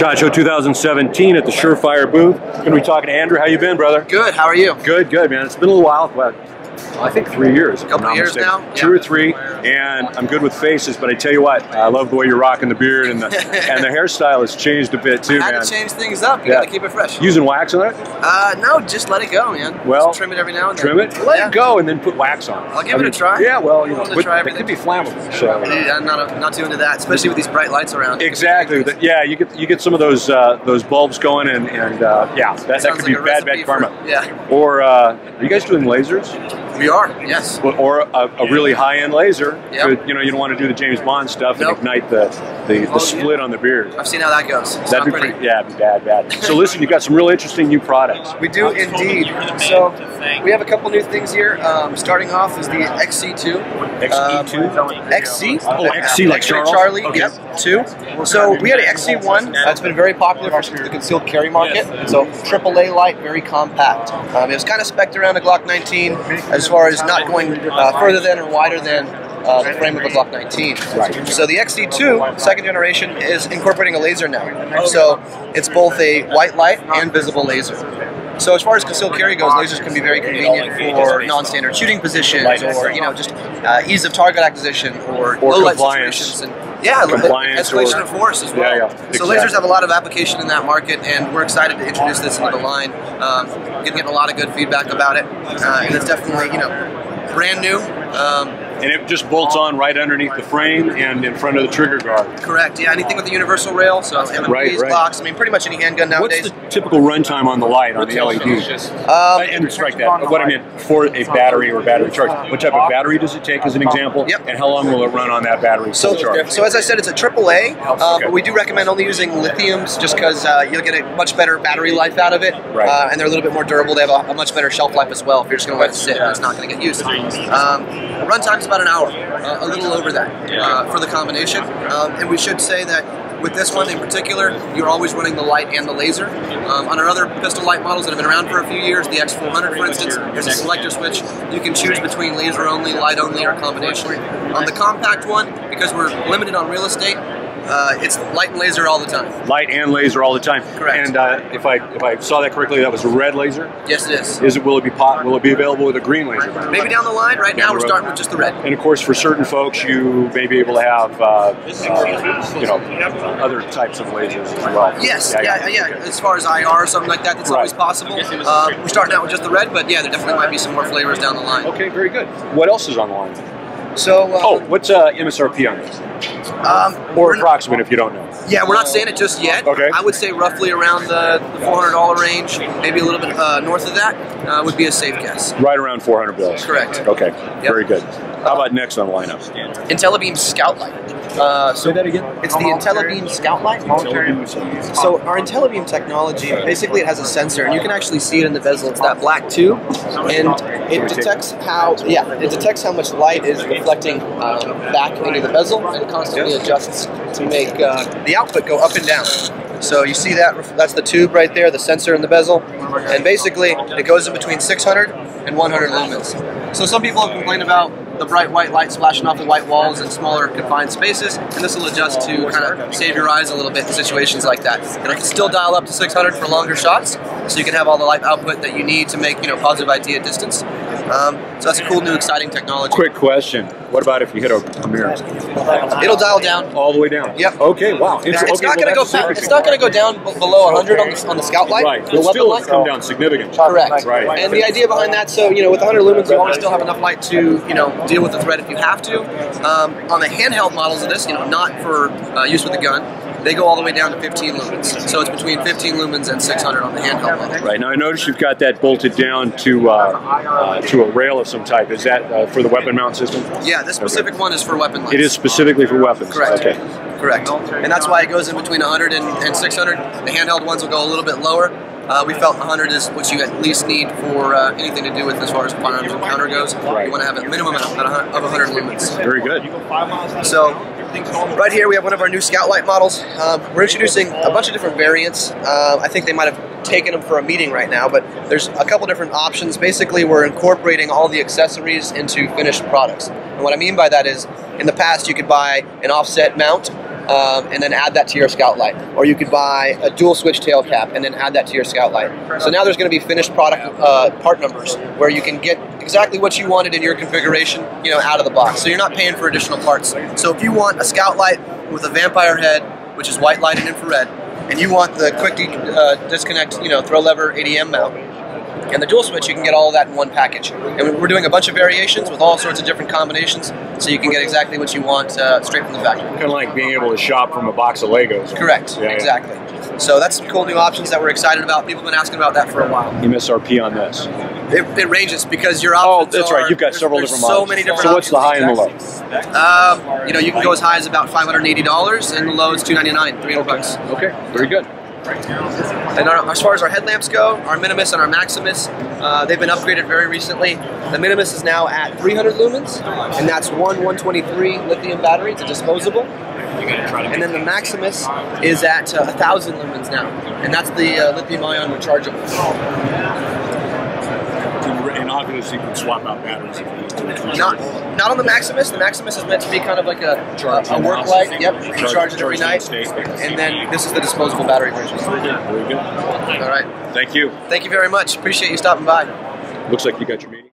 SHOT Show 2017 at the SureFire booth. Going to be talking to Andrew. How you been, brother? Good. How are you? Good, man. It's been a little while, but I think 3 years. A couple of years now? 2 or 3, and I'm good with faces, but I tell you what, I love the way you're rocking the beard, and the hairstyle has changed a bit too, man. I had to change things up. You gotta keep it fresh. Using wax on it? No, just let it go, man. Well, just trim it every now and then. Trim it? Let it go and then put wax on it. I'll give it a try. Yeah, well, you know, it could be flammable. So. I'm not too into that, especially with these bright lights around. Exactly. Yeah, you get some of those bulbs going, and yeah, that could be bad karma. Yeah. Or are you guys doing lasers? We are, yes. Or a really high-end laser. Yep. You know, you don't want to do the James Bond stuff and ignite the split on the beard. I've seen how that goes. That'd be pretty. Yeah, it'd be bad. So listen, you got some real interesting new products. We do indeed. So we have a couple new things here. Starting off is the XC2. XC2? XC? Oh, XC like Charlie. Okay. Yep, 2. So we had an XC1 that's been very popular for the concealed carry market. So AAA light, very compact. It was kind of spec'd around a Glock 19 as far as not going further than or wider than the frame of a Glock 19. Right. So the XC2, second generation, is incorporating a laser now. So it's both a white light and visible laser. So as far as concealed carry goes, lasers can be very convenient for non-standard shooting positions, or just ease of target acquisition, or low light situations, and escalation of force as well. Yeah. So lasers have a lot of application in that market, and we're excited to introduce this into the line. Getting a lot of good feedback about it, and it's definitely brand new. And it just bolts on right underneath the frame and in front of the trigger guard. Correct, yeah, anything with the universal rail, so MMPs, Glocks, I mean pretty much any handgun nowadays. What's the typical runtime on the light, on the LED? And strike that, what I meant for a battery or battery charge. What type of battery does it take as an example? Yep. And how long will it run on that battery? So as I said, it's a AAA, but we do recommend only using lithiums just because you'll get a much better battery life out of it, and they're a little bit more durable. They have a much better shelf life as well if you're just going to let it sit and it's not going to get used. Runtime's about an hour, a little over that for the combination. And we should say that with this one in particular, you're always running the light and the laser. On our other pistol light models that have been around for a few years, the X400 for instance, there's a selector switch. You can choose between laser only, light only, or combination. On the compact one, because we're limited on real estate, it's light and laser all the time. Light and laser all the time. Correct. And if I saw that correctly, that was a red laser. Yes, it is. Will it be available with a green laser? Maybe down the line. Right now, we're starting with just the red. And of course, for certain folks, you may be able to have other types of lasers as well. Yes, yeah. As far as IR or something like that, that's always possible. We're starting out with just the red, but yeah, there definitely might be some more flavors down the line. Okay, very good. What else is on the line? So, what's MSRP on this? Or approximate if you don't know. Yeah, we're not saying it just yet. Okay. I would say roughly around the $400 range, maybe a little bit north of that would be a safe guess. Right around 400 bills. Correct. Okay, very good. How about next on the lineup? IntelliBeam Scout Light. Say that again? It's the IntelliBeam Scout Light. So our IntelliBeam technology, basically it has a sensor, and you can actually see it in the bezel. It's that black tube, and it detects how much light is reflecting back into the bezel, and it constantly adjusts to make the output go up and down. So you see that's the tube right there, the sensor in the bezel, and basically it goes in between 600 and 100 lumens. So some people have complained about the bright white light splashing off the white walls in smaller confined spaces, and this will adjust to kind of save your eyes a little bit in situations like that. And I can still dial up to 600 for longer shots, so you can have all the light output that you need to make positive ID at distance. So that's a cool new exciting technology. Quick question. What about if you hit a mirror? It'll dial down. All the way down? Yep. Okay, wow. It's not going to go down below 100 on the Scout light. Right. It'll still come down significantly. Correct. Right. And the idea behind that, so with 100 lumens, you always still have enough light to deal with the threat if you have to. On the handheld models of this, not for use with a gun, they go all the way down to 15 lumens. So it's between 15 lumens and 600 on the handheld model. Right. Now I notice you've got that bolted down to a rail of some type. Is that for the weapon mount system? Yeah, this specific one is for weapon lights. It is specifically for weapons? Correct. Okay. Correct. And that's why it goes in between 100 and 600. The handheld ones will go a little bit lower. We felt 100 is what you at least need for anything to do with as far as firearms and counter goes. Right. You want to have a minimum of 100 lumens. Very good. So right here we have one of our new Scout Light models. We're introducing a bunch of different variants. I think they might have taken them for a meeting right now, but there's a couple different options. Basically, we're incorporating all the accessories into finished products. And what I mean by that is, in the past you could buy an offset mount and then add that to your Scout light. Or you could buy a dual switch tail cap and then add that to your Scout light. So now there's going to be finished product part numbers where you can get exactly what you wanted in your configuration, out of the box. So you're not paying for additional parts. So if you want a Scout light with a Vampire head, which is white light and infrared, and you want the quick disconnect, throw lever ADM mount, and the dual switch, you can get all of that in one package. And we're doing a bunch of variations with all sorts of different combinations, so you can get exactly what you want straight from the factory. Kind of like being able to shop from a box of Legos. Correct, yeah, exactly. Yeah. So that's some cool new options that we're excited about. People have been asking about that for a while. MSRP on this? It ranges because your options that's right. You've got several different models. So many different options. So what's the high and the low? You can go as high as about $580, and the low is $299, $300. Okay, very good. And as far as our headlamps go, our Minimus and our Maximus, they've been upgraded very recently. The Minimus is now at 300 lumens, and that's one 123 lithium battery. It's a disposable. And then the Maximus is at 1,000 lumens now, and that's the lithium-ion rechargeable. And obviously you can swap out batteries if you need to. Not on the Maximus. The Maximus is meant to be kind of like a work light. Yep, you can charge it every night. And then this is the disposable battery version. Very good. Very good. All right. Thank you. Thank you very much. Appreciate you stopping by. Looks like you got your meeting.